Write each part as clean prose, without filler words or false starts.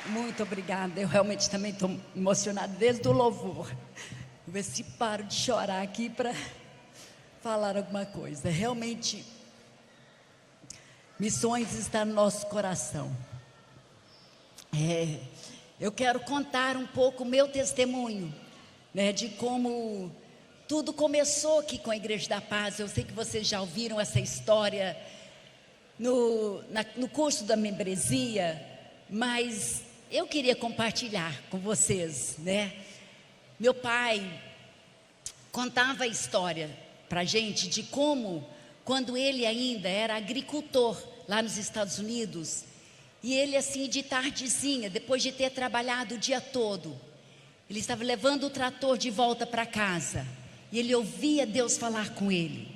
Muito obrigada. Eu realmente também estou emocionada desde o louvor. Vou ver se paro de chorar aqui para falar alguma coisa. Realmente, missões está no nosso coração. Eu quero contar um pouco o meu testemunho, né, de como tudo começou aqui com a Igreja da Paz. Eu sei que vocês já ouviram essa história no curso da membresia, mas eu queria compartilhar com vocês, né? Meu pai contava a história para a gente de como, quando ele ainda era agricultor lá nos Estados Unidos, e ele assim de tardezinha, depois de ter trabalhado o dia todo, ele estava levando o trator de volta para casa, e ele ouvia Deus falar com ele,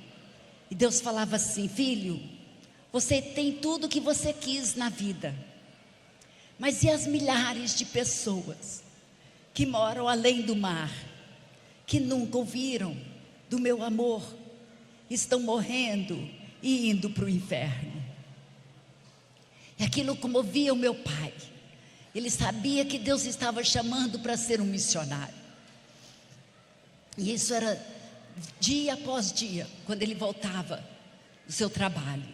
e Deus falava assim: filho, você tem tudo o que você quis na vida, mas e as milhares de pessoas que moram além do mar, que nunca ouviram do meu amor, estão morrendo e indo para o inferno? E aquilo comovia o meu pai. Ele sabia que Deus estava chamando para ser um missionário. E isso era dia após dia, quando ele voltava do seu trabalho.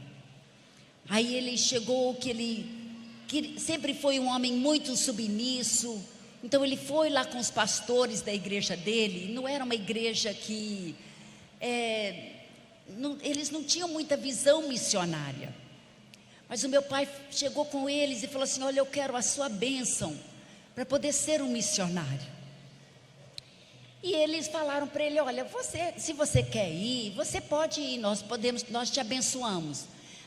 Aí ele chegou que sempre foi um homem muito submisso. Então ele foi lá com os pastores da igreja dele. Não era uma igreja que eles não tinham muita visão missionária. Mas o meu pai chegou com eles e falou assim: olha, eu quero a sua bênção para poder ser um missionário. E eles falaram para ele: olha, se você quer ir, você pode ir, nós te abençoamos,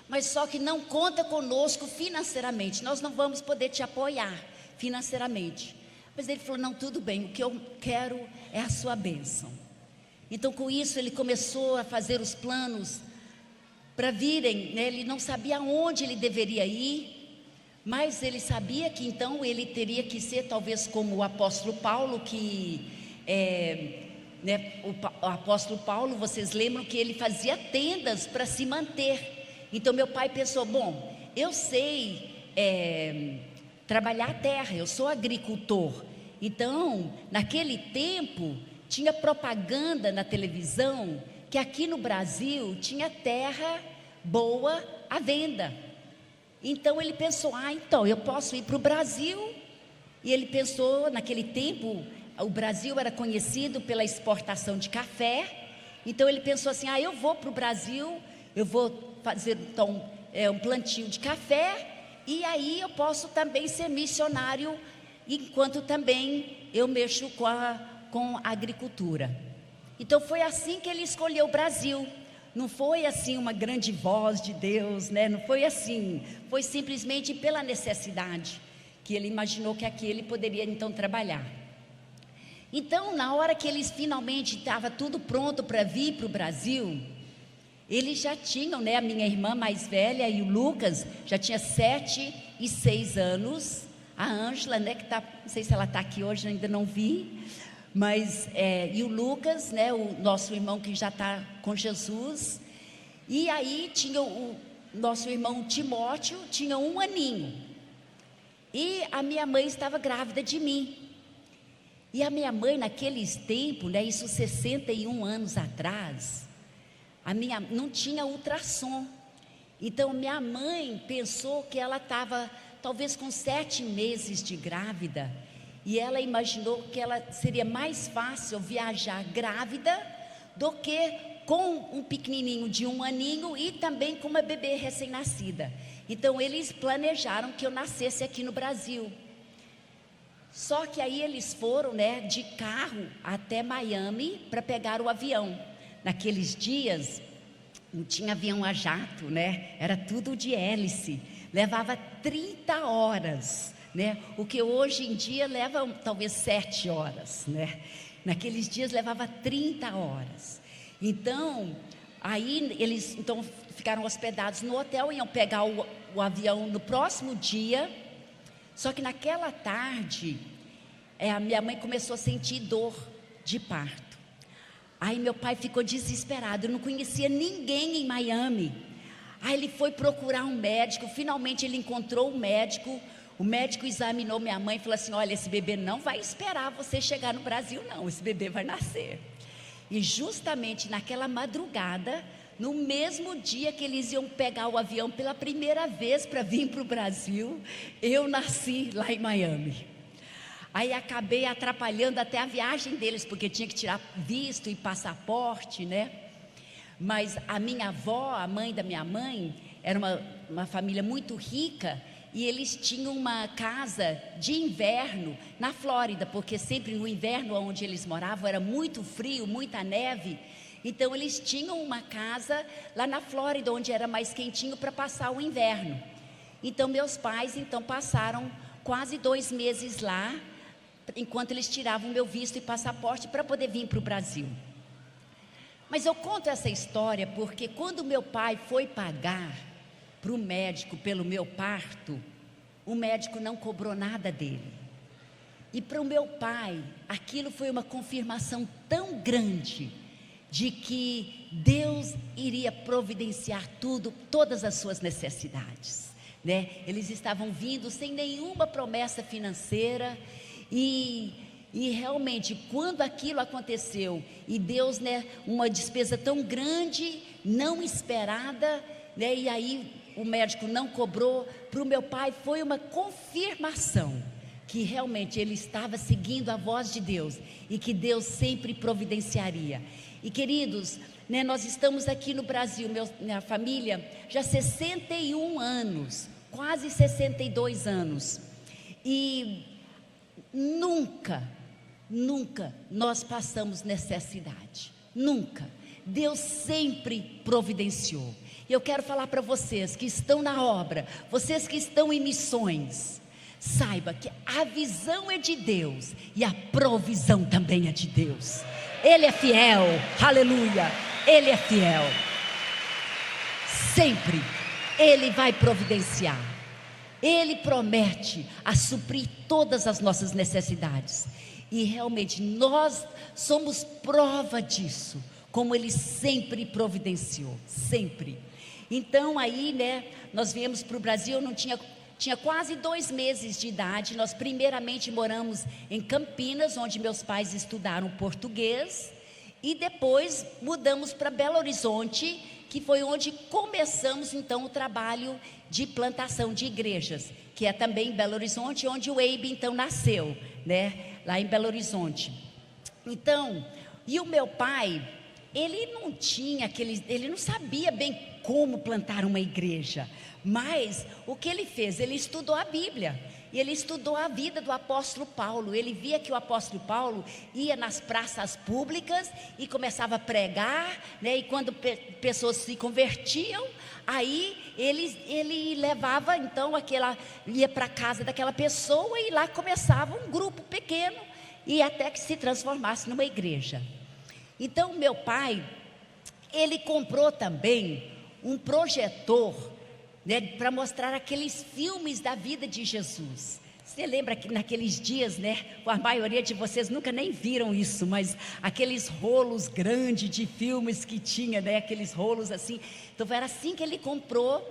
mas só que não conta conosco financeiramente, nós não vamos poder te apoiar financeiramente. Mas ele falou: não, tudo bem, o que eu quero é a sua bênção. Então com isso ele começou a fazer os planos para virem, né? Ele não sabia aonde ele deveria ir, mas ele sabia que então ele teria que ser talvez como o apóstolo Paulo, o apóstolo Paulo, vocês lembram que ele fazia tendas para se manter. Então meu pai pensou: bom, eu sei trabalhar a terra, eu sou agricultor. Então naquele tempo tinha propaganda na televisão que aqui no Brasil tinha terra boa à venda. Então ele pensou: então eu posso ir para o Brasil. E ele pensou, naquele tempo o Brasil era conhecido pela exportação de café. Então ele pensou assim: eu vou para o Brasil, eu vou fazer então um plantio de café, e aí eu posso também ser missionário, enquanto também eu mexo com a agricultura. Então foi assim que ele escolheu o Brasil. Não foi assim uma grande voz de Deus, né? Não foi assim, foi simplesmente pela necessidade que ele imaginou que aqui ele poderia então trabalhar. Então na hora que eles finalmente estava tudo pronto para vir para o Brasil, eles já tinham, né, a minha irmã mais velha e o Lucas já tinha 7 e 6 anos. A Ângela, né, que tá, não sei se ela está aqui hoje, ainda não vi. Mas, e o Lucas, né, o nosso irmão que já está com Jesus. E aí tinha o nosso irmão Timóteo, tinha 1 aninho. E a minha mãe estava grávida de mim. E a minha mãe naqueles tempos, né, isso 61 anos atrás, não tinha ultrassom. Então minha mãe pensou que ela estava talvez com 7 meses de grávida. E ela imaginou que ela seria mais fácil viajar grávida do que com um pequenininho de 1 aninho e também com uma bebê recém-nascida. Então eles planejaram que eu nascesse aqui no Brasil. Só que aí eles foram, né, de carro até Miami para pegar o avião. Naqueles dias não tinha avião a jato, né? Era tudo de hélice. Levava 30 horas. Né? O que hoje em dia leva talvez 7 horas, né? Naqueles dias levava 30 horas. Então, aí eles então ficaram hospedados no hotel, iam pegar o avião no próximo dia. Só que naquela tarde, a minha mãe começou a sentir dor de parto. Aí meu pai ficou desesperado, eu não conhecia ninguém em Miami. Aí ele foi procurar um médico, finalmente ele encontrou um médico. o médico examinou minha mãe e falou assim: olha, esse bebê não vai esperar você chegar no Brasil não, esse bebê vai nascer. E justamente naquela madrugada, no mesmo dia que eles iam pegar o avião pela primeira vez para vir para o Brasil, eu nasci lá em Miami. Aí acabei atrapalhando até a viagem deles, porque tinha que tirar visto e passaporte, né? Mas a minha avó, a mãe da minha mãe, era uma família muito rica, e eles tinham uma casa de inverno na Flórida, porque sempre no inverno onde eles moravam era muito frio, muita neve. Então eles tinham uma casa lá na Flórida, onde era mais quentinho, para passar o inverno. Então meus pais passaram quase 2 meses lá, enquanto eles tiravam meu visto e passaporte para poder vir para o Brasil. Mas eu conto essa história porque quando meu pai foi pagar para o médico pelo meu parto, o médico não cobrou nada dele. E para o meu pai, aquilo foi uma confirmação tão grande de que Deus iria providenciar todas as suas necessidades, né? Eles estavam vindo sem nenhuma promessa financeira e realmente, quando aquilo aconteceu, e Deus, né, uma despesa tão grande, não esperada, né, e aí o médico não cobrou, para o meu pai foi uma confirmação que realmente ele estava seguindo a voz de Deus, e que Deus sempre providenciaria. E queridos, né, nós estamos aqui no Brasil, minha família, já 61 anos, quase 62 anos, e nunca nós passamos necessidade, nunca. Deus sempre providenciou. E eu quero falar para vocês que estão na obra, vocês que estão em missões, saiba que a visão é de Deus e a provisão também é de Deus. Ele é fiel, aleluia, Ele é fiel. Sempre Ele vai providenciar. Ele promete a suprir todas as nossas necessidades. E realmente nós somos prova disso, como Ele sempre providenciou, sempre. Então aí, né, nós viemos para o Brasil, eu tinha quase 2 meses de idade. Nós primeiramente moramos em Campinas, onde meus pais estudaram português, e depois mudamos para Belo Horizonte, que foi onde começamos então o trabalho de plantação de igrejas, que é também em Belo Horizonte, onde o Eibe então nasceu, né, lá em Belo Horizonte. Então, e o meu pai, ele não sabia bem como plantar uma igreja, mas o que ele fez? Ele estudou a Bíblia, e ele estudou a vida do apóstolo Paulo. Ele via que o apóstolo Paulo ia nas praças públicas e começava a pregar, né? E quando pessoas se convertiam, aí ele levava então ia para a casa daquela pessoa, e lá começava um grupo pequeno, e até que se transformasse numa igreja. Então meu pai, ele comprou também um projetor, né, para mostrar aqueles filmes da vida de Jesus. Você lembra que naqueles dias, né, a maioria de vocês nunca nem viram isso, mas aqueles rolos grandes de filmes que tinha, né, aqueles rolos assim. Então era assim que ele comprou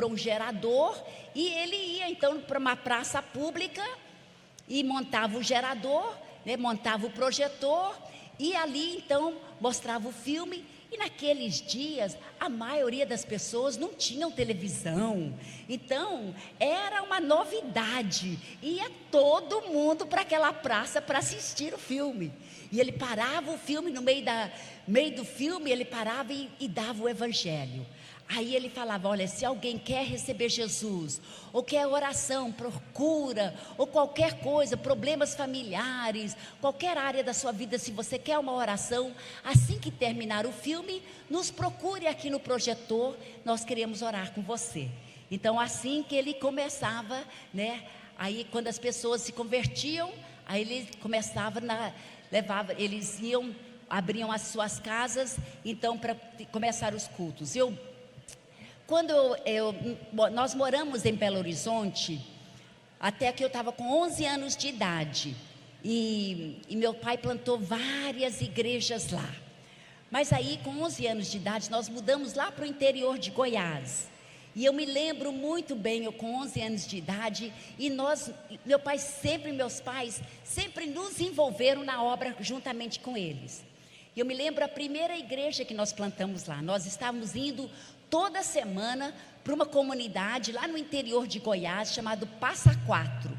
um gerador, e ele ia então para uma praça pública e montava o gerador, né, montava o projetor, e ali então mostrava o filme. E naqueles dias, a maioria das pessoas não tinham televisão, então era uma novidade, ia todo mundo para aquela praça para assistir o filme. E ele parava o filme, no meio do filme, ele parava e dava o evangelho. Aí ele falava: olha, se alguém quer receber Jesus, ou quer oração, procura, ou qualquer coisa, problemas familiares, qualquer área da sua vida, se você quer uma oração, assim que terminar o filme, nos procure aqui no projetor, nós queremos orar com você. Então assim que ele começava, né, aí quando as pessoas se convertiam, aí ele começava, eles abriam as suas casas, então para começar os cultos. Quando nós moramos em Belo Horizonte, até que eu estava com 11 anos de idade, e meu pai plantou várias igrejas lá. Mas aí com 11 anos de idade nós mudamos lá para o interior de Goiás, E eu me lembro muito bem, eu com 11 anos de idade, e meus pais sempre nos envolveram na obra juntamente com eles. Eu me lembro a primeira igreja que nós plantamos lá. Nós estávamos indo toda semana para uma comunidade lá no interior de Goiás, chamado Passa Quatro.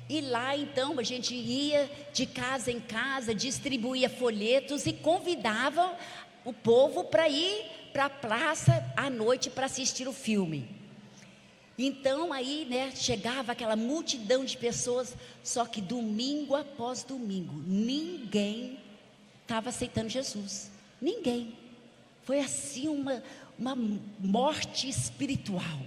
E lá então a gente ia de casa em casa, distribuía folhetos e convidava o povo para ir para a praça à noite para assistir o filme. Então aí, né, chegava aquela multidão de pessoas, só que domingo após domingo, ninguém estava aceitando Jesus. Ninguém. Foi assim uma morte espiritual.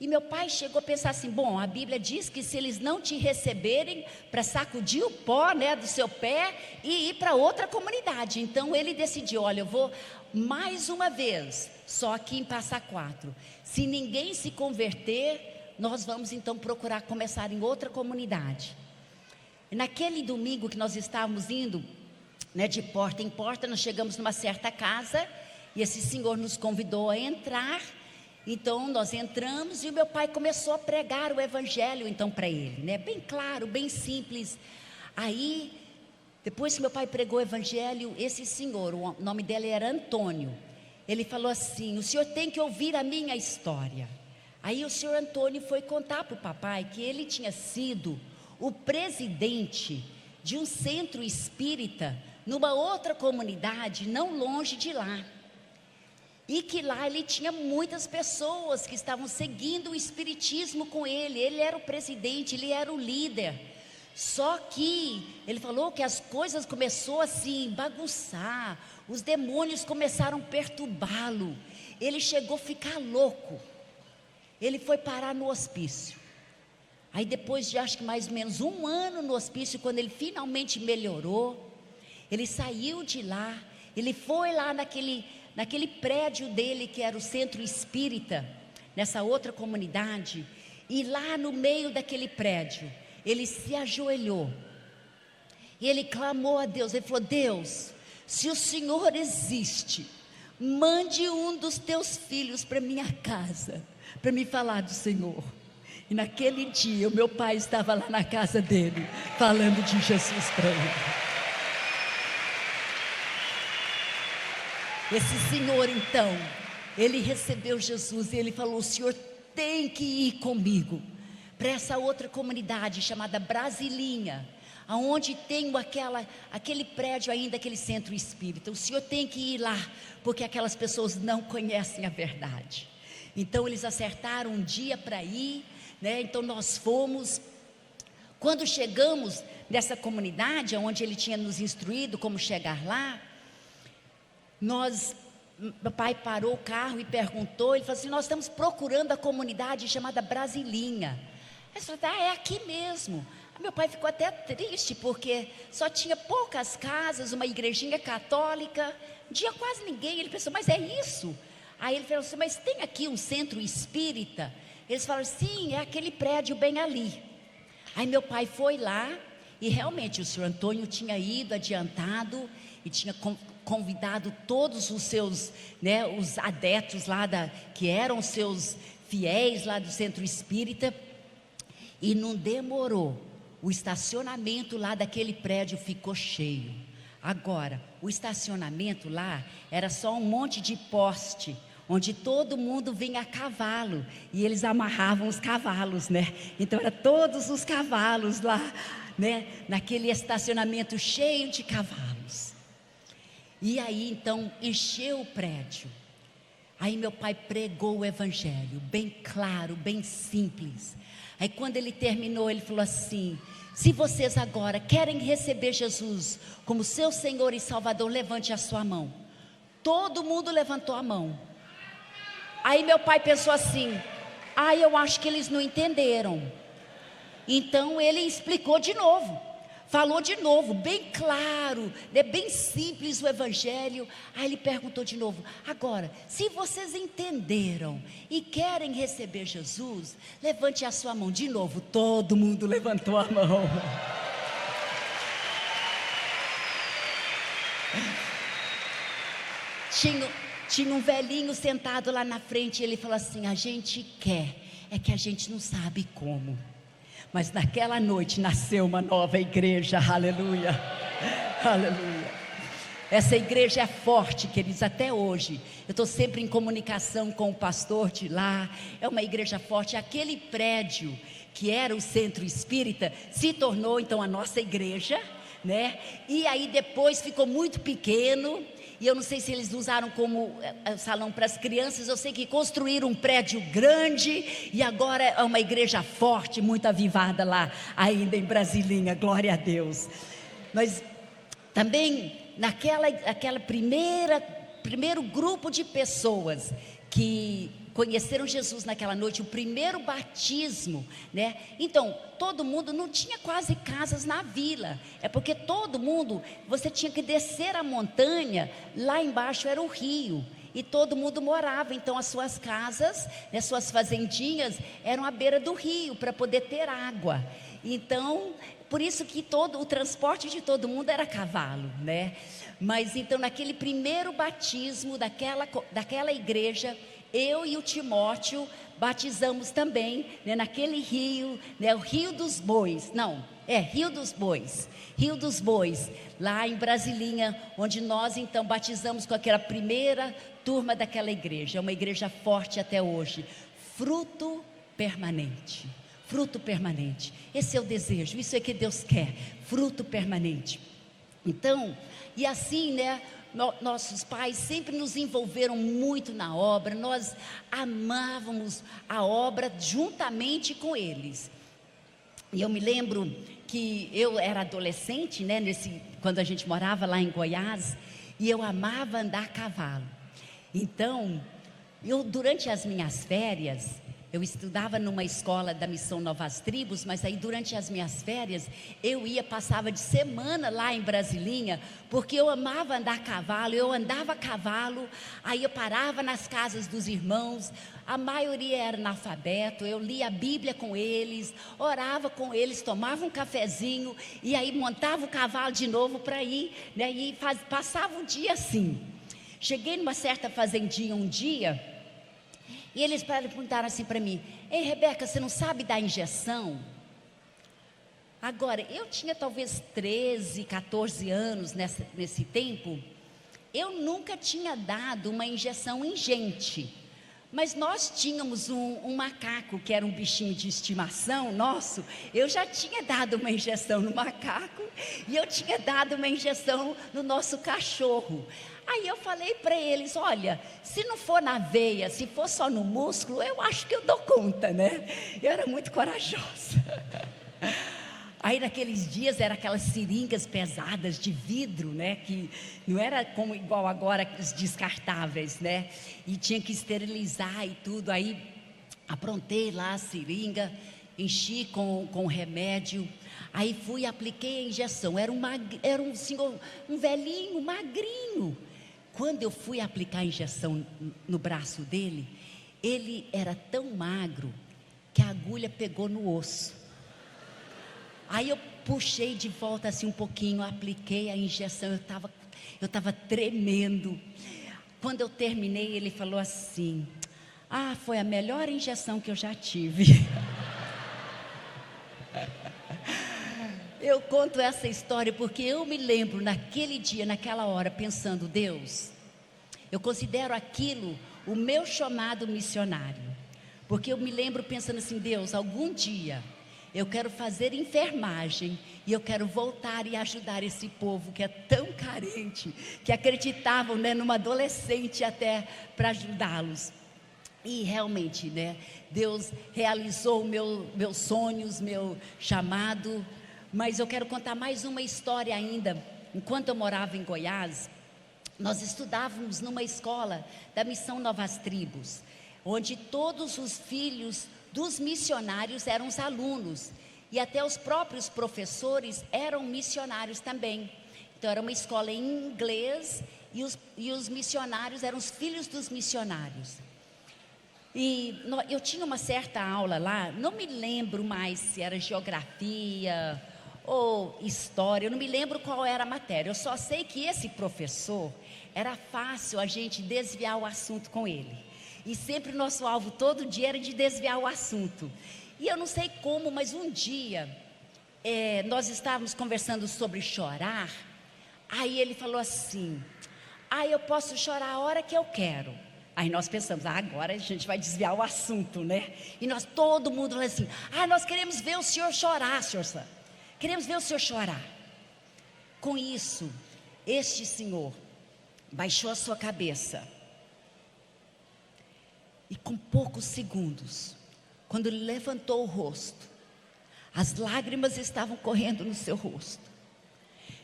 E meu pai chegou a pensar assim: bom, a Bíblia diz que se eles não te receberem, para sacudir o pó, né, do seu pé e ir para outra comunidade. Então ele decidiu: olha, eu vou mais uma vez, só aqui em Passa Quatro. Se ninguém se converter, nós vamos então procurar começar em outra comunidade. E naquele domingo que nós estávamos indo, né, de porta em porta, nós chegamos numa certa casa e esse senhor nos convidou a entrar. Então nós entramos e o meu pai começou a pregar o evangelho então para ele, né? Bem claro, bem simples. Aí, depois que meu pai pregou o evangelho, esse senhor, o nome dele era Antônio, ele falou assim: o senhor tem que ouvir a minha história. Aí o senhor Antônio foi contar para o papai que ele tinha sido o presidente de um centro espírita numa outra comunidade não longe de lá. E que lá ele tinha muitas pessoas que estavam seguindo o espiritismo com ele. Ele era o presidente, ele era o líder. Só que ele falou que as coisas começaram a se bagunçar. Os demônios começaram a perturbá-lo. Ele chegou a ficar louco. Ele foi parar no hospício. Aí depois de acho que mais ou menos 1 ano no hospício, quando ele finalmente melhorou, ele saiu de lá. Ele foi lá naquele prédio dele, que era o centro espírita, nessa outra comunidade, e lá no meio daquele prédio, ele se ajoelhou, e ele clamou a Deus. Ele falou: Deus, se o Senhor existe, mande um dos teus filhos para minha casa, para me falar do Senhor. E naquele dia, o meu pai estava lá na casa dele, falando de Jesus para ele. Esse senhor então, ele recebeu Jesus e ele falou: o senhor tem que ir comigo para essa outra comunidade chamada Brasilinha, aonde tem aquele prédio ainda, aquele centro espírita. O senhor tem que ir lá, porque aquelas pessoas não conhecem a verdade. Então eles acertaram um dia para ir, né? Então nós fomos. Quando chegamos nessa comunidade, onde ele tinha nos instruído como chegar lá, meu pai parou o carro e perguntou. Ele falou assim: nós estamos procurando a comunidade chamada Brasilinha. Ele falou: é aqui mesmo. Meu pai ficou até triste, porque só tinha poucas casas, uma igrejinha católica, não tinha quase ninguém. Ele pensou: mas é isso? Aí ele falou assim: mas tem aqui um centro espírita? Eles falaram: sim, é aquele prédio bem ali. Aí meu pai foi lá, e realmente o senhor Antônio tinha ido adiantado e tinha convidado todos os seus, né, os adeptos lá, que eram seus fiéis lá do centro espírita. E não demorou, o estacionamento lá daquele prédio ficou cheio. Agora, o estacionamento lá era só um monte de poste, onde todo mundo vinha a cavalo, e eles amarravam os cavalos, né? Então era todos os cavalos lá, né, naquele estacionamento cheio de cavalos. E aí então encheu o prédio. Aí meu pai pregou o evangelho, bem claro, bem simples. Aí quando ele terminou, ele falou assim: se vocês agora querem receber Jesus como seu Senhor e Salvador, levante a sua mão. Todo mundo levantou a mão. Aí meu pai pensou assim: eu acho que eles não entenderam. Então ele explicou de novo. Falou de novo, bem claro, né, bem simples o evangelho. Aí ele perguntou de novo: agora, se vocês entenderam e querem receber Jesus, levante a sua mão. De novo, todo mundo levantou a mão. Tinha um velhinho sentado lá na frente e ele falou assim: a gente quer, é que a gente não sabe como. Mas naquela noite nasceu uma nova igreja, aleluia, aleluia. Essa igreja é forte, queridos, até hoje. Eu estou sempre em comunicação com o pastor de lá. É uma igreja forte. Aquele prédio que era o centro espírita se tornou então a nossa igreja, né? E aí depois ficou muito pequeno. E eu não sei se eles usaram como salão para as crianças. Eu sei que construíram um prédio grande e agora é uma igreja forte, muito avivada lá ainda em Brasilinha, glória a Deus. Mas também naquela primeiro grupo de pessoas que conheceram Jesus naquela noite, o primeiro batismo, né? Então, todo mundo, não tinha quase casas na vila, é porque todo mundo, você tinha que descer a montanha, lá embaixo era o rio, e todo mundo morava, então as suas casas, né, suas fazendinhas, eram à beira do rio, para poder ter água. Então, por isso que todo o transporte de todo mundo era cavalo, né? Mas então, naquele primeiro batismo daquela igreja, eu e o Timóteo batizamos também, né, naquele rio, né, o Rio dos Bois, Rio dos Bois, lá em Brasilinha, onde nós então batizamos com aquela primeira turma daquela igreja. É uma igreja forte até hoje, fruto permanente, esse é o desejo, isso é que Deus quer, fruto permanente. Então, e assim, né, nossos pais sempre nos envolveram muito na obra, nós amávamos a obra juntamente com eles. E eu me lembro que eu era adolescente, né, quando a gente morava lá em Goiás, e eu amava andar a cavalo. Então, durante as minhas férias, eu estudava numa escola da Missão Novas Tribos, mas aí durante as minhas férias, passava de semana lá em Brasilinha, porque eu amava andar a cavalo, eu andava a cavalo, aí eu parava nas casas dos irmãos, a maioria era analfabeto, eu lia a Bíblia com eles, orava com eles, tomava um cafezinho, e aí montava o cavalo de novo para ir, né, e passava o dia assim. Cheguei numa certa fazendinha um dia, e eles perguntaram assim para mim: ei, Rebeca, você não sabe dar injeção? Agora, eu tinha talvez 13, 14 anos nesse tempo. Eu nunca tinha dado uma injeção em gente. Mas nós tínhamos um macaco, que era um bichinho de estimação nosso. Eu já tinha dado uma injeção no macaco e eu tinha dado uma injeção no nosso cachorro. Aí eu falei para eles: olha, se não for na veia, se for só no músculo, eu acho que eu dou conta, né? Eu era muito corajosa. Aí naqueles dias eram aquelas seringas pesadas de vidro, né? Que não era como igual agora os descartáveis, né? E tinha que esterilizar e tudo. Aí aprontei lá a seringa, enchi com remédio. Aí fui e apliquei a injeção. Era um senhor, um velhinho, magrinho. Quando eu fui aplicar a injeção no braço dele, ele era tão magro que a agulha pegou no osso. Aí eu puxei de volta assim um pouquinho, apliquei a injeção, eu estava tremendo. Quando eu terminei, ele falou assim: ah, foi a melhor injeção que eu já tive. Eu conto essa história porque eu me lembro naquele dia, naquela hora, pensando: Deus, eu considero aquilo o meu chamado missionário. Porque eu me lembro pensando assim: Deus, algum dia eu quero fazer enfermagem e eu quero voltar e ajudar esse povo que é tão carente, que acreditavam, né, numa adolescente até para ajudá-los. E realmente, né, Deus realizou meus sonhos, meu chamado. Mas eu quero contar mais uma história ainda. Enquanto eu morava em Goiás, nós estudávamos numa escola da Missão Novas Tribos, onde todos os filhos dos missionários eram os alunos, e até os próprios professores eram missionários também. Então era uma escola em inglês, e os missionários eram os filhos dos missionários. E eu tinha uma certa aula lá, não me lembro mais se era geografia ou história, eu não me lembro qual era a matéria. Eu só sei que esse professor, era fácil a gente desviar o assunto com ele. E sempre o nosso alvo todo dia era de desviar o assunto. E eu não sei como, mas um dia, nós estávamos conversando sobre chorar. Aí ele falou assim: eu posso chorar a hora que eu quero. Aí nós pensamos: agora a gente vai desviar o assunto, né? E nós, todo mundo falou assim: nós queremos ver o senhor chorar, senhor Sam. Queremos ver o senhor chorar. Com isso, este senhor baixou a sua cabeça. E com poucos segundos, quando ele levantou o rosto, as lágrimas estavam correndo no seu rosto.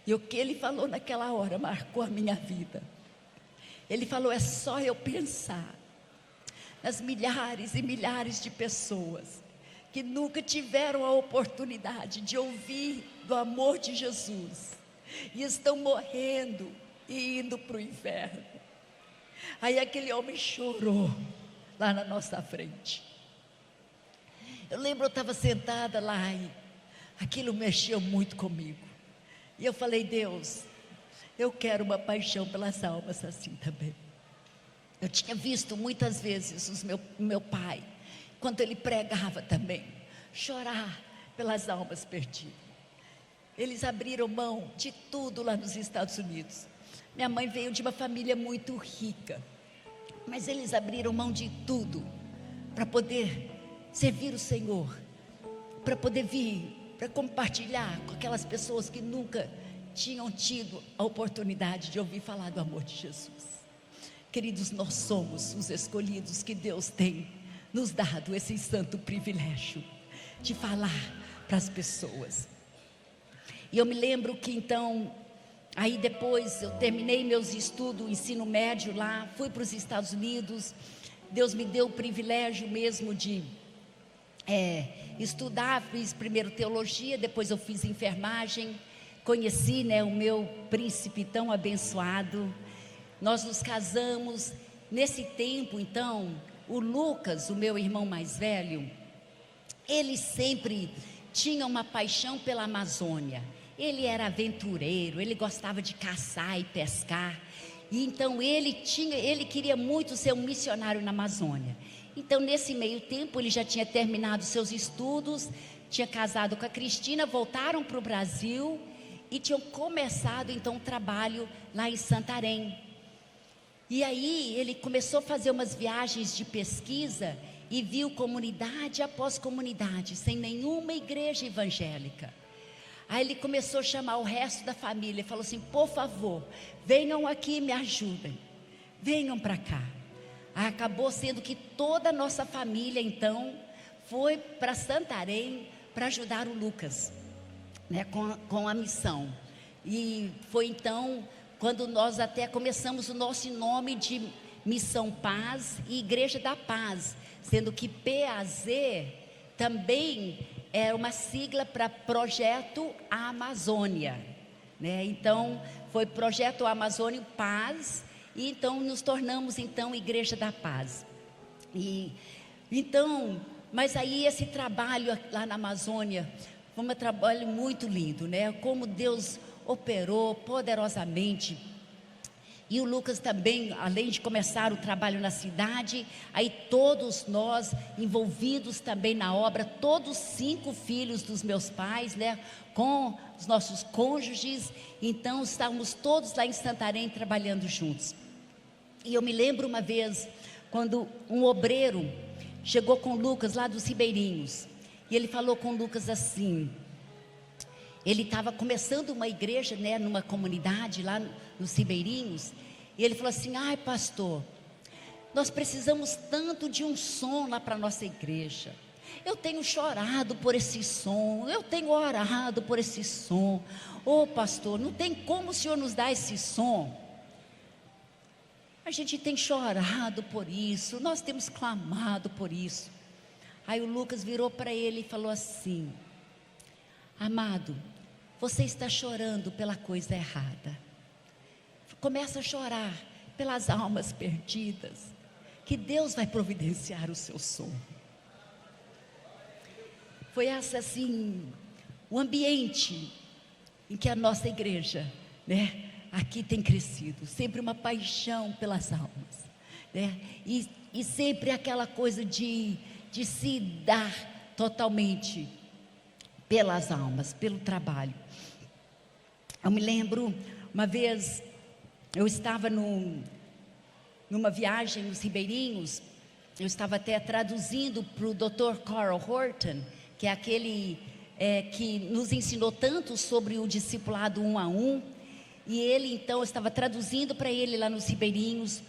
E o que ele falou naquela hora marcou a minha vida. Ele falou: é só eu pensar nas milhares e milhares de pessoas que nunca tiveram a oportunidade de ouvir do amor de Jesus e estão morrendo e indo para o inferno. Aí aquele homem chorou lá na nossa frente. Eu lembro, eu estava sentada lá e aquilo mexeu muito comigo. E eu falei: Deus, eu quero uma paixão pelas almas assim também. Eu tinha visto muitas vezes meu pai, quando ele pregava também, chorar pelas almas perdidas. Eles abriram mão de tudo lá nos Estados Unidos. Minha mãe veio de uma família muito rica, mas eles abriram mão de tudo para poder servir o Senhor, para poder vir, para compartilhar com aquelas pessoas que nunca tinham tido a oportunidade de ouvir falar do amor de Jesus. Queridos, nós somos os escolhidos que Deus tem nos dado esse santo privilégio de falar para as pessoas. E eu me lembro que então, aí depois eu terminei meus estudos, ensino médio lá, fui para os Estados Unidos. Deus me deu o privilégio mesmo de estudar. Fiz primeiro teologia, depois eu fiz enfermagem. Conheci, o meu príncipe tão abençoado. Nós nos casamos. Nesse tempo então, o Lucas, o meu irmão mais velho, ele sempre tinha uma paixão pela Amazônia. Ele era aventureiro, ele gostava de caçar e pescar. E então ele queria muito ser um missionário na Amazônia. Então nesse meio tempo ele já tinha terminado seus estudos, tinha casado com a Cristina, voltaram para o Brasil e tinham começado então um trabalho lá em Santarém. E aí ele começou a fazer umas viagens de pesquisa e viu comunidade após comunidade, sem nenhuma igreja evangélica. Aí ele começou a chamar o resto da família, falou assim: por favor, venham aqui e me ajudem, venham para cá. Aí acabou sendo que toda a nossa família então foi para Santarém para ajudar o Lucas, com a missão. E foi então quando nós até começamos o nosso nome de Missão Paz e Igreja da Paz, sendo que PAZ também era uma sigla para Projeto Amazônia, Então foi Projeto Amazônia Paz, e então nos tornamos então Igreja da Paz. E então, mas aí esse trabalho lá na Amazônia foi um trabalho muito lindo, Como Deus operou poderosamente. E o Lucas também, além de começar o trabalho na cidade, aí todos nós envolvidos também na obra, todos 5 filhos dos meus pais, com os nossos cônjuges. Então estávamos todos lá em Santarém trabalhando juntos. E eu me lembro uma vez, quando um obreiro chegou com o Lucas lá dos Ribeirinhos, e ele falou com o Lucas assim, ele estava começando uma igreja, numa comunidade lá nos Ribeirinhos, e ele falou assim: ai pastor, nós precisamos tanto de um som lá para a nossa igreja. Eu tenho chorado por esse som, eu tenho orado por esse som. Ô pastor, não tem como o senhor nos dar esse som? A gente tem chorado por isso, nós temos clamado por isso. Aí o Lucas virou para ele e falou assim: amado, você está chorando pela coisa errada. Começa a chorar pelas almas perdidas, que Deus vai providenciar o seu som. Foi essa assim o ambiente em que a nossa igreja, né, aqui tem crescido, sempre uma paixão pelas almas, né, e sempre aquela coisa de se dar totalmente pelas almas, pelo trabalho. Eu me lembro, uma vez, eu estava numa viagem nos Ribeirinhos, eu estava até traduzindo para o Dr. Carl Horton, que é aquele que nos ensinou tanto sobre o discipulado 1 a 1, e ele então, eu estava traduzindo para ele lá nos Ribeirinhos,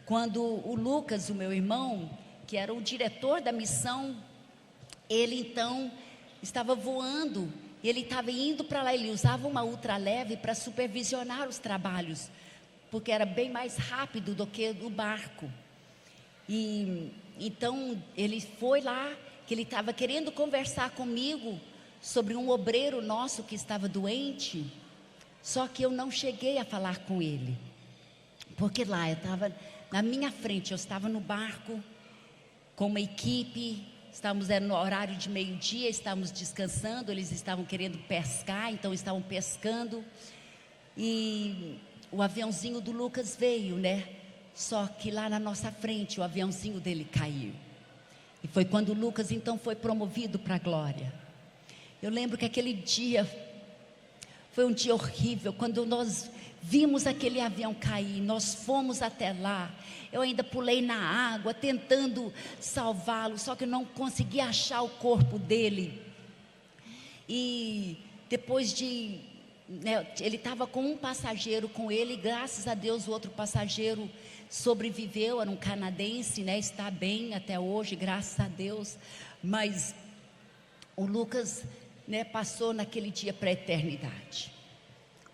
quando o Lucas, o meu irmão, que era o diretor da missão, ele então estava voando, ele estava indo para lá, ele usava uma ultraleve para supervisionar os trabalhos, porque era bem mais rápido do que o barco. E então ele foi lá, que ele estava querendo conversar comigo sobre um obreiro nosso que estava doente, só que eu não cheguei a falar com ele, porque lá eu estava na minha frente, eu estava no barco com uma equipe, estávamos no horário de meio-dia, estávamos descansando, eles estavam querendo pescar, então estavam pescando, e o aviãozinho do Lucas veio, né? Só que lá na nossa frente o aviãozinho dele caiu, e foi quando o Lucas então foi promovido para a glória. Eu lembro que aquele dia foi um dia horrível, quando nós vimos aquele avião cair, nós fomos até lá, eu ainda pulei na água tentando salvá-lo, só que eu não consegui achar o corpo dele. E depois de, né, ele estava com um passageiro com ele, graças a Deus o outro passageiro sobreviveu, era um canadense, né, está bem até hoje, graças a Deus, mas o Lucas, né, passou naquele dia para a eternidade.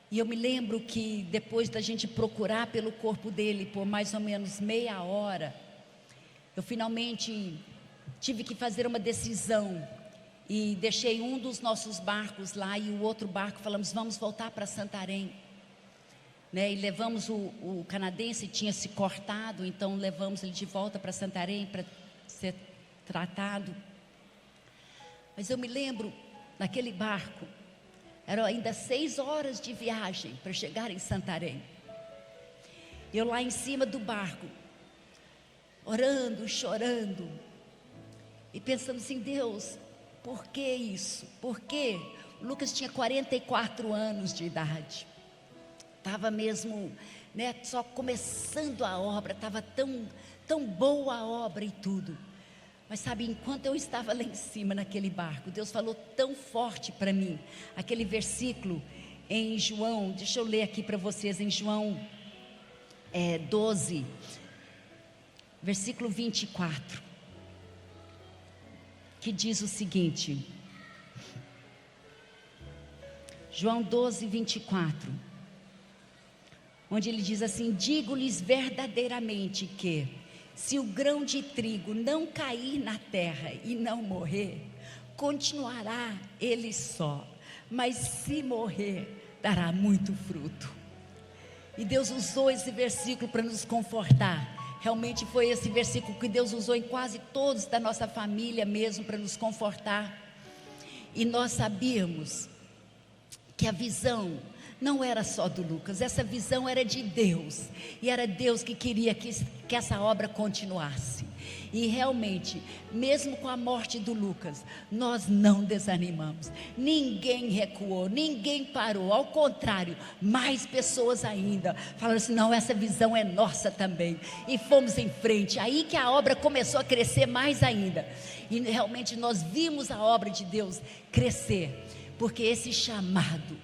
E eu me lembro que depois da gente procurar pelo corpo dele por mais ou menos meia hora, eu finalmente tive que fazer uma decisão e deixei um dos nossos barcos lá e o outro barco, falamos, vamos voltar para Santarém, né? E levamos o canadense, tinha se cortado, então levamos ele de volta para Santarém para ser tratado. Mas eu me lembro, naquele barco, eram ainda 6 horas de viagem para chegar em Santarém. Eu lá em cima do barco, orando, chorando, e pensando assim, Deus, por que isso? Por quê? O Lucas tinha 44 anos de idade, estava mesmo, né, só começando a obra, estava tão boa a obra e tudo. Mas sabe, enquanto eu estava lá em cima naquele barco, Deus falou tão forte para mim, aquele versículo em João, deixa eu ler aqui para vocês, em João 12, versículo 24, que diz o seguinte, João 12, 24, onde ele diz assim, digo-lhes verdadeiramente que, se o grão de trigo não cair na terra e não morrer, continuará ele só, mas se morrer, dará muito fruto. E Deus usou esse versículo para nos confortar. Realmente foi esse versículo que Deus usou em quase todos da nossa família mesmo, para nos confortar. E nós sabíamos que a visão não era só do Lucas, essa visão era de Deus, e era Deus que queria que essa obra continuasse. E realmente, mesmo com a morte do Lucas, nós não desanimamos, ninguém recuou, ninguém parou, ao contrário, mais pessoas ainda falaram assim, não, essa visão é nossa também, e fomos em frente, aí que a obra começou a crescer mais ainda, e realmente nós vimos a obra de Deus crescer, porque esse chamado,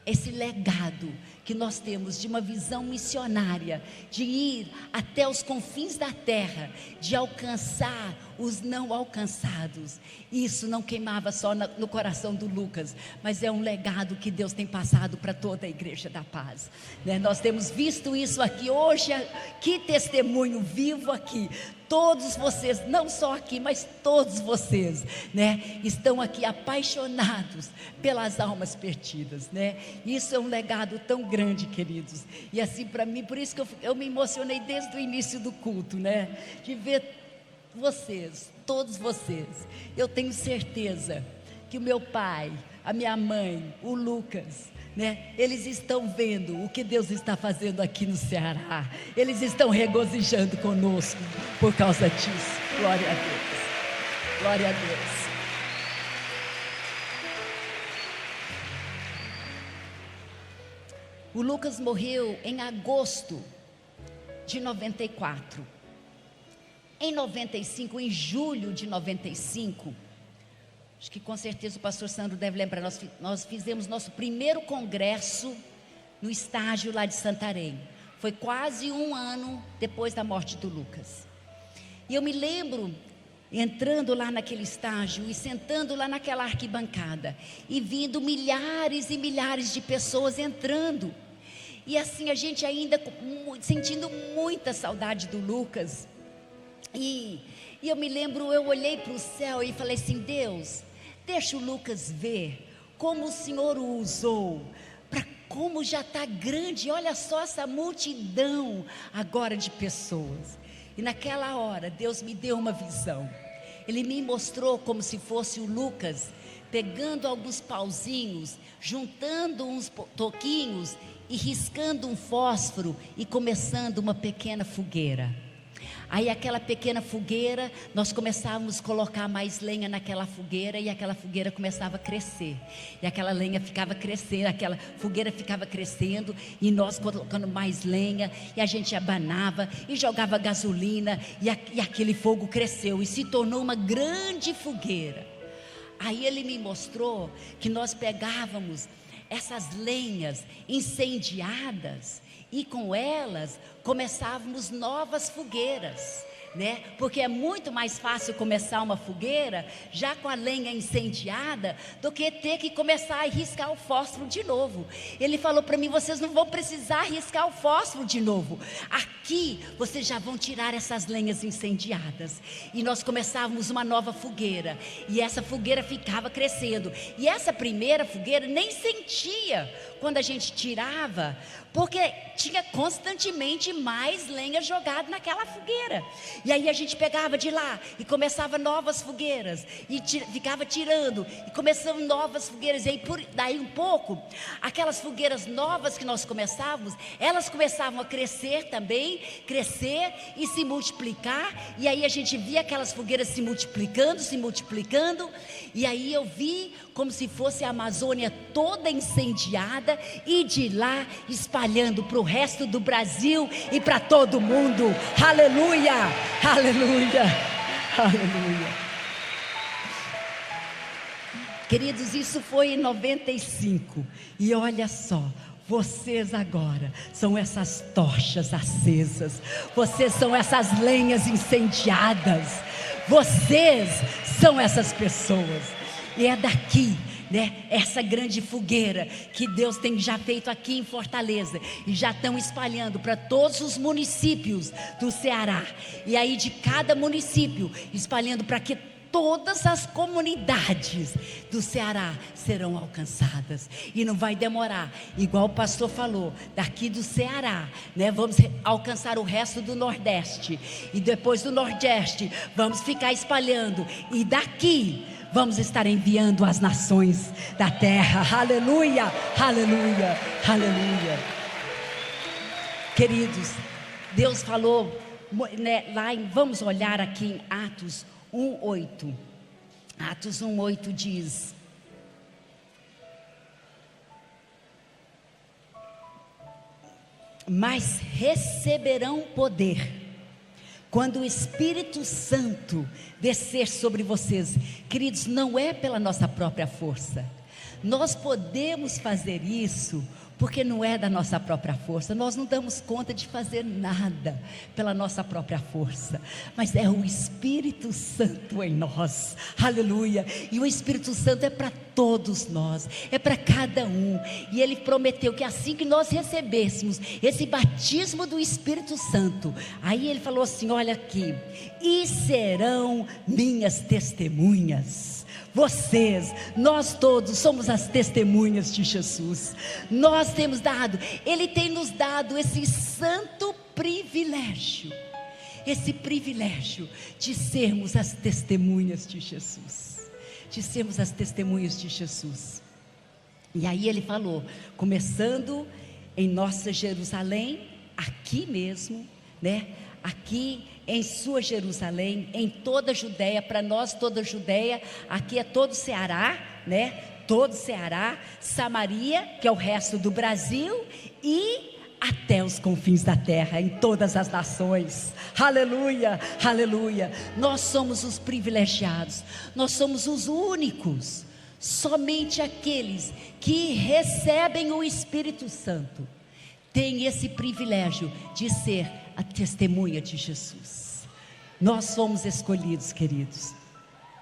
esse legado que nós temos de uma visão missionária, de ir até os confins da terra, de alcançar os não alcançados, isso não queimava só no coração do Lucas, mas é um legado que Deus tem passado para toda a Igreja da Paz, né? Nós temos visto isso aqui hoje, que testemunho vivo aqui. Todos vocês, não só aqui, mas todos vocês, né, estão aqui apaixonados pelas almas perdidas, né? Isso é um legado tão grande, queridos. E assim, para mim, por isso que eu me emocionei desde o início do culto, né? De ver vocês, todos vocês. Eu tenho certeza que o meu pai a minha mãe, o Lucas, né? Eles estão vendo o que Deus está fazendo aqui no Ceará. Eles estão regozijando conosco por causa disso. Glória a Deus. Glória a Deus. O Lucas morreu em agosto de 94. Em 95, em julho de 95, acho que com certeza o pastor Sandro deve lembrar, nós fizemos nosso primeiro congresso no estágio lá de Santarém. Foi quase um ano depois da morte do Lucas. E eu me lembro entrando lá naquele estágio e sentando lá naquela arquibancada e vindo milhares e milhares de pessoas entrando. E assim a gente ainda sentindo muita saudade do Lucas. E eu me lembro, eu olhei para o céu e falei assim: Deus, deixa o Lucas ver como o Senhor o usou, para como já está grande, olha só essa multidão agora de pessoas. E naquela hora Deus me deu uma visão. Ele me mostrou como se fosse o Lucas pegando alguns pauzinhos, juntando uns toquinhos e riscando um fósforo e começando uma pequena fogueira. Aí aquela pequena fogueira, nós começávamos a colocar mais lenha naquela fogueira e aquela fogueira começava a crescer. E aquela lenha ficava crescendo, aquela fogueira ficava crescendo e nós colocando mais lenha e a gente abanava e jogava gasolina e aquele fogo cresceu e se tornou uma grande fogueira. Aí ele me mostrou que nós pegávamos essas lenhas incendiadas e com elas começávamos novas fogueiras, né? Porque é muito mais fácil começar uma fogueira já com a lenha incendiada do que ter que começar a riscar o fósforo de novo. Ele falou para mim: vocês não vão precisar riscar o fósforo de novo, aqui vocês já vão tirar essas lenhas incendiadas. E nós começávamos uma nova fogueira e essa fogueira ficava crescendo. E essa primeira fogueira nem sentia quando a gente tirava, porque tinha constantemente mais lenha jogada naquela fogueira. E aí a gente pegava de lá e começava novas fogueiras e ficava tirando e começando novas fogueiras. E aí daí um pouco, aquelas fogueiras novas que nós começávamos, elas começavam a crescer também, crescer e se multiplicar. E aí a gente via aquelas fogueiras se multiplicando. E aí eu vi como se fosse a Amazônia toda incendiada e de lá espalhando para o resto do Brasil e para todo mundo. Aleluia, aleluia, aleluia. Queridos, isso foi em 95 e olha só, vocês agora são essas tochas acesas, vocês são essas lenhas incendiadas, vocês são essas pessoas. E é daqui, né, essa grande fogueira que Deus tem já feito aqui em Fortaleza e já estão espalhando para todos os municípios do Ceará. E aí de cada município espalhando para que todas as comunidades do Ceará serão alcançadas. E não vai demorar, igual o pastor falou, daqui do Ceará, né, vamos alcançar o resto do Nordeste. E depois do Nordeste vamos ficar espalhando. E daqui vamos estar enviando às nações da terra. Aleluia, aleluia, aleluia. Queridos, Deus falou, né, vamos olhar aqui em Atos 1:8. Atos 1:8 diz: mas receberão poder quando o Espírito Santo descer sobre vocês. Queridos, não é pela nossa própria força. Nós podemos fazer isso porque não é da nossa própria força. Nós não damos conta de fazer nada pela nossa própria força, mas é o Espírito Santo em nós. Aleluia. E o Espírito Santo é para todos nós, é para cada um. E Ele prometeu que assim que nós recebêssemos esse batismo do Espírito Santo, aí Ele falou assim: olha aqui, e serão minhas testemunhas. Vocês, nós todos somos as testemunhas de Jesus. Nós temos dado, Ele tem nos dado esse santo privilégio, esse privilégio de sermos as testemunhas de Jesus, de sermos as testemunhas de Jesus. E aí ele falou, começando em nossa Jerusalém, aqui mesmo, né? Aqui em sua Jerusalém, em toda a Judéia, para nós toda a Judéia, aqui é todo o Ceará, né? Todo o Ceará, Samaria, que é o resto do Brasil, e até os confins da terra, em todas as nações. Aleluia, aleluia. Nós somos os privilegiados, nós somos os únicos, somente aqueles que recebem o Espírito Santo têm esse privilégio de ser a testemunha de Jesus. Nós somos escolhidos, queridos.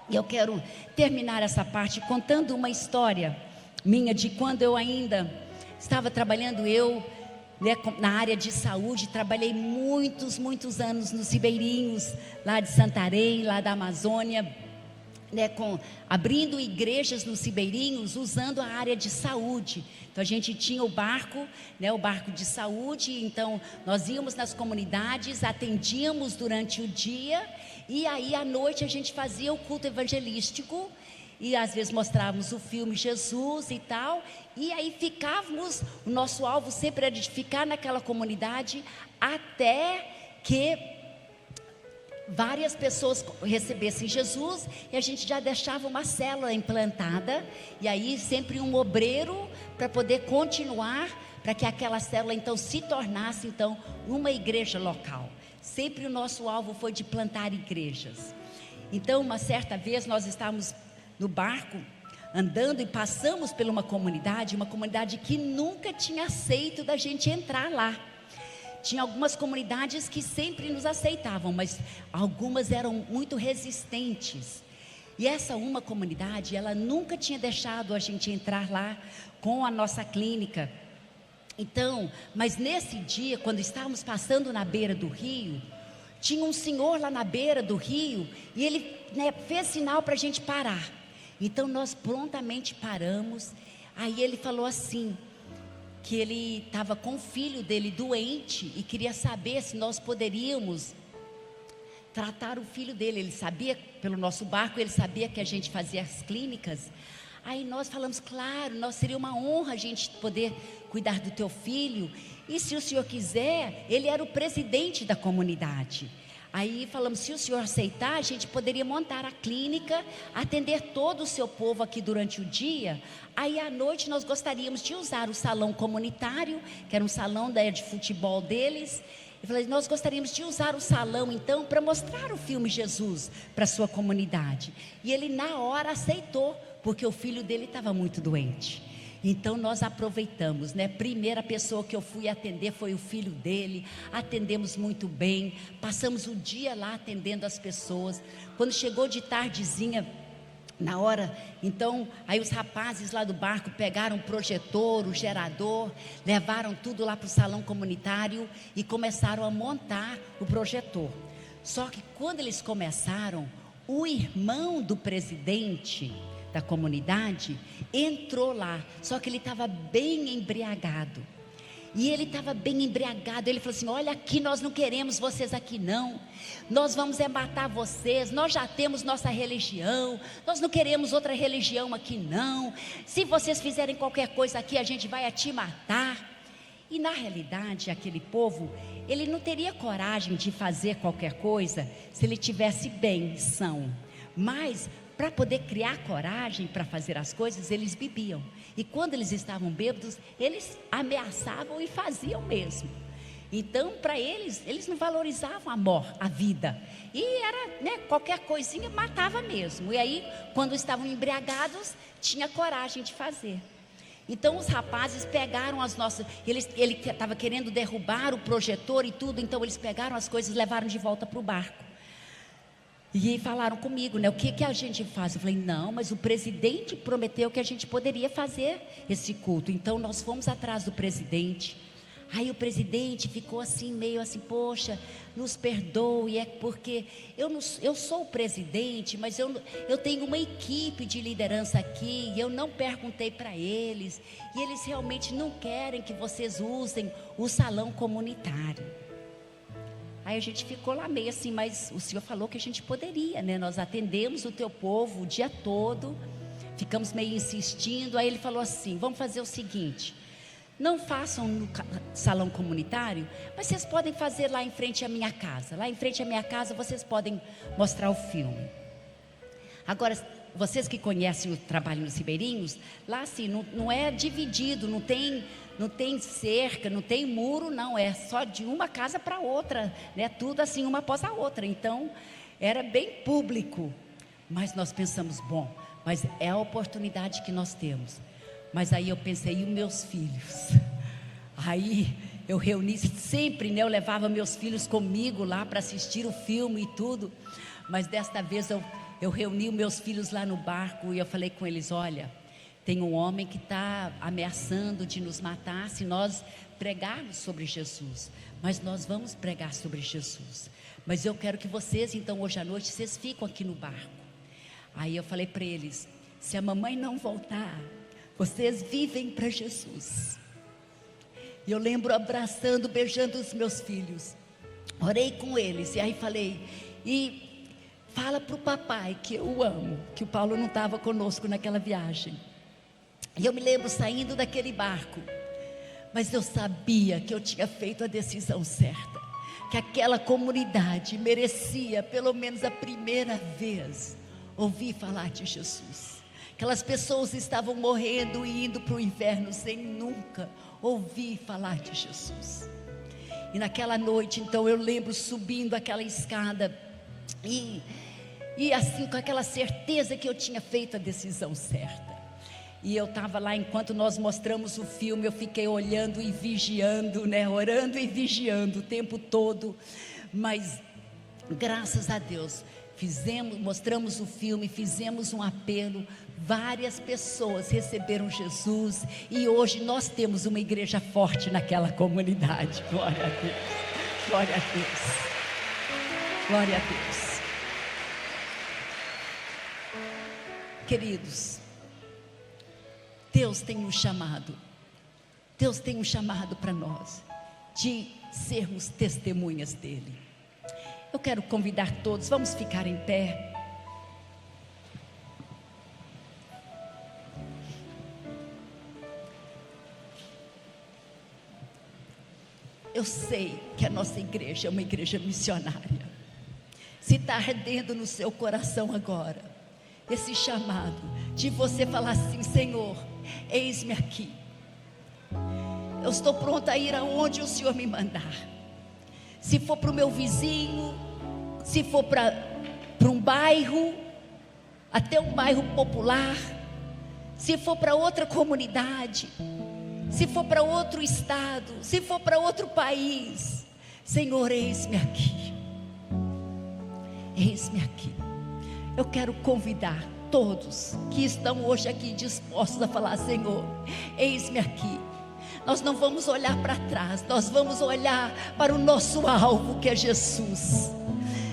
E eu quero terminar essa parte contando uma história minha de quando eu ainda estava trabalhando, né, na área de saúde. Trabalhei muitos anos nos ribeirinhos, lá de Santarém, lá da Amazônia, né, abrindo igrejas nos ribeirinhos, usando a área de saúde. Então a gente tinha o barco, né, o barco de saúde. Então nós íamos nas comunidades, atendíamos durante o dia, e aí à noite a gente fazia o culto evangelístico, e às vezes mostrávamos o filme Jesus e tal, e aí ficávamos, o nosso alvo sempre era de ficar naquela comunidade até que várias pessoas recebessem Jesus, e a gente já deixava uma célula implantada, e aí sempre um obreiro para poder continuar, para que aquela célula então se tornasse então uma igreja local. Sempre o nosso alvo foi de plantar igrejas. Então uma certa vez nós estávamos no barco andando e passamos por uma comunidade que nunca tinha aceito da gente entrar lá. Tinha algumas comunidades que sempre nos aceitavam, mas algumas eram muito resistentes. E essa uma comunidade, ela nunca tinha deixado a gente entrar lá com a nossa clínica. Então, mas nesse dia, quando estávamos passando na beira do rio, tinha um senhor lá na beira do rio, e ele, né, fez sinal para a gente parar. Então nós prontamente paramos. Aí ele falou assim, que ele estava com o filho dele doente e queria saber se nós poderíamos tratar o filho dele. Ele sabia, pelo nosso barco, ele sabia que a gente fazia as clínicas. Aí nós falamos, claro, seria uma honra a gente poder cuidar do teu filho, e se o senhor quiser, ele era o presidente da comunidade. Aí falamos, se o senhor aceitar, a gente poderia montar a clínica, atender todo o seu povo aqui durante o dia. Aí à noite nós gostaríamos de usar o salão comunitário, que era um salão de futebol deles. Eu falei, nós gostaríamos de usar o salão então para mostrar o filme Jesus para a sua comunidade. E ele na hora aceitou, porque o filho dele estava muito doente. Então nós aproveitamos, né? Primeira pessoa que eu fui atender foi o filho dele. Atendemos muito bem, passamos o dia lá atendendo as pessoas. Quando chegou de tardezinha, na hora, então, aí os rapazes lá do barco pegaram o projetor, o gerador, levaram tudo lá para o salão comunitário e começaram a montar o projetor. Só que quando eles começaram, o irmão do presidente da comunidade entrou lá, só que ele estava bem embriagado. E ele estava bem embriagado. Ele falou assim, olha aqui, nós não queremos vocês aqui não, nós vamos matar vocês, nós já temos nossa religião, nós não queremos outra religião aqui não, se vocês fizerem qualquer coisa aqui, a gente vai te matar. E na realidade aquele povo, ele não teria coragem de fazer qualquer coisa se ele tivesse bem, são. Mas para poder criar coragem para fazer as coisas, eles bebiam. E quando eles estavam bêbados, eles ameaçavam e faziam mesmo. Então, para eles não valorizavam a vida. E era, né, qualquer coisinha matava mesmo. E aí, quando estavam embriagados, tinha coragem de fazer. Então os rapazes pegaram as nossas, ele estava querendo derrubar o projetor e tudo, então eles pegaram as coisas e levaram de volta para o barco. E falaram comigo, né, o que a gente faz? Eu falei, não, mas o presidente prometeu que a gente poderia fazer esse culto. Então nós fomos atrás do presidente. Aí o presidente ficou assim, meio assim, poxa, nos perdoe, é porque eu sou o presidente, mas eu tenho uma equipe de liderança aqui, e eu não perguntei para eles, e eles realmente não querem que vocês usem o salão comunitário. Aí a gente ficou lá meio assim, mas o senhor falou que a gente poderia, né? Nós atendemos o teu povo o dia todo, ficamos meio insistindo. Aí ele falou assim: vamos fazer o seguinte, não façam no salão comunitário, mas vocês podem fazer lá em frente à minha casa. Lá em frente à minha casa vocês podem mostrar o filme. Agora, vocês que conhecem o trabalho nos Ribeirinhos, lá assim, não é dividido, não tem cerca, não tem muro, não, é só de uma casa para outra, né? Tudo assim, uma após a outra. Então, era bem público. Mas nós pensamos, bom, mas é a oportunidade que nós temos. Mas aí eu pensei, e os meus filhos? Aí eu reuni sempre, né? Eu levava meus filhos comigo lá para assistir o filme e tudo. Mas desta vez eu reuni os meus filhos lá no barco e eu falei com eles: olha, tem um homem que está ameaçando de nos matar se nós pregarmos sobre Jesus. Mas nós vamos pregar sobre Jesus. Mas eu quero que vocês, então, hoje à noite, vocês ficam aqui no barco. Aí eu falei para eles: se a mamãe não voltar, vocês vivem para Jesus. E eu lembro abraçando, beijando os meus filhos. Orei com eles e aí falei: e fala para o papai que eu o amo, que o Paulo não estava conosco naquela viagem. E eu me lembro saindo daquele barco, mas eu sabia que eu tinha feito a decisão certa, que aquela comunidade merecia, pelo menos a primeira vez, ouvir falar de Jesus. Aquelas pessoas estavam morrendo e indo para o inferno sem nunca ouvir falar de Jesus. E naquela noite, então, eu lembro subindo aquela escada e assim, com aquela certeza que eu tinha feito a decisão certa. E eu estava lá, enquanto nós mostramos o filme, eu fiquei olhando e vigiando, né? Orando e vigiando o tempo todo. Mas graças a Deus, mostramos o filme, fizemos um apelo, várias pessoas receberam Jesus e hoje nós temos uma igreja forte naquela comunidade. Glória a Deus, glória a Deus, glória a Deus. Queridos, Deus tem um chamado para nós, de sermos testemunhas dEle. Eu quero convidar todos, vamos ficar em pé. Eu sei que a nossa igreja é uma igreja missionária. Se está ardendo no seu coração agora, esse chamado de você falar assim: Senhor, eis-me aqui. Eu estou pronta a ir aonde o Senhor me mandar. Se for para o meu vizinho, se for para um bairro, até um bairro popular, se for para outra comunidade, se for para outro estado, se for para outro país, Senhor, eis-me aqui. Eis-me aqui. Eu quero convidar todos que estão hoje aqui dispostos a falar: Senhor, eis-me aqui. Nós não vamos olhar para trás, nós vamos olhar para o nosso alvo, que é Jesus.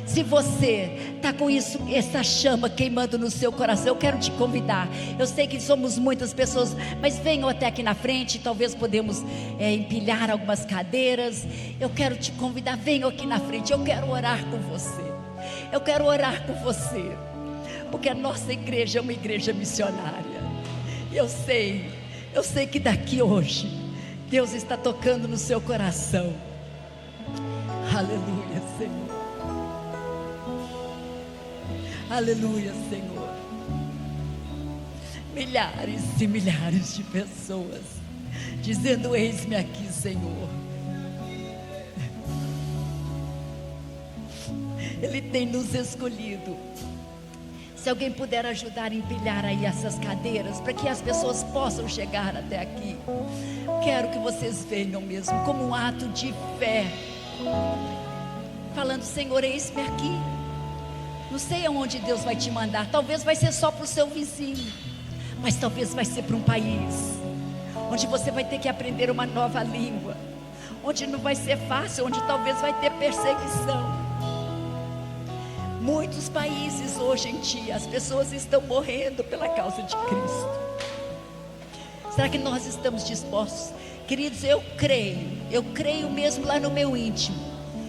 Se você está com isso, essa chama queimando no seu coração, eu quero te convidar. Eu sei que somos muitas pessoas, mas venham até aqui na frente. Talvez podemos empilhar algumas cadeiras. Eu quero te convidar, venham aqui na frente. Eu quero orar com você. Eu quero orar com você, porque a nossa igreja é uma igreja missionária. E eu sei que daqui hoje Deus está tocando no seu coração. Aleluia, Senhor. Aleluia, Senhor. Milhares e milhares de pessoas dizendo: eis-me aqui, Senhor. Ele tem nos escolhido. Se alguém puder ajudar a empilhar aí essas cadeiras, para que as pessoas possam chegar até aqui. Quero que vocês venham mesmo, como um ato de fé, falando: Senhor, eis-me aqui. Não sei aonde Deus vai te mandar. Talvez vai ser só para o seu vizinho, mas talvez vai ser para um país onde você vai ter que aprender uma nova língua, onde não vai ser fácil, onde talvez vai ter perseguição. Muitos países hoje em dia, as pessoas estão morrendo pela causa de Cristo. Será que nós estamos dispostos? Queridos, eu creio mesmo lá no meu íntimo.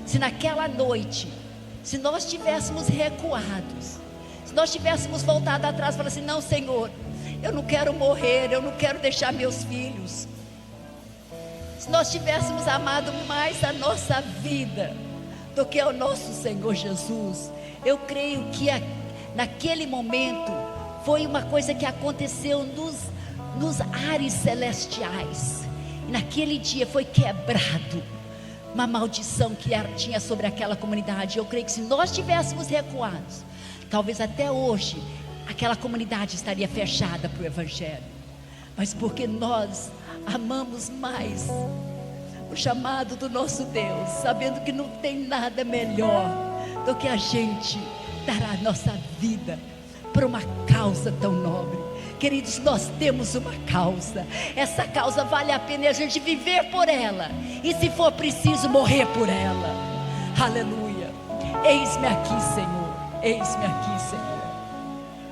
Se naquela noite, se nós tivéssemos recuados, se nós tivéssemos voltado atrás e falado assim: não, Senhor, eu não quero morrer, eu não quero deixar meus filhos. Se nós tivéssemos amado mais a nossa vida do que ao nosso Senhor Jesus, eu creio que naquele momento foi uma coisa que aconteceu nos ares celestiais. E naquele dia foi quebrado uma maldição que tinha sobre aquela comunidade. Eu creio que se nós tivéssemos recuado, talvez até hoje aquela comunidade estaria fechada para o Evangelho. Mas porque nós amamos mais o chamado do nosso Deus, sabendo que não tem nada melhor do que a gente dar a nossa vida por uma causa tão nobre. Queridos, nós temos uma causa. Essa causa vale a pena a gente viver por ela, e se for preciso morrer por ela. Aleluia. Eis-me aqui, Senhor. Eis-me aqui, Senhor.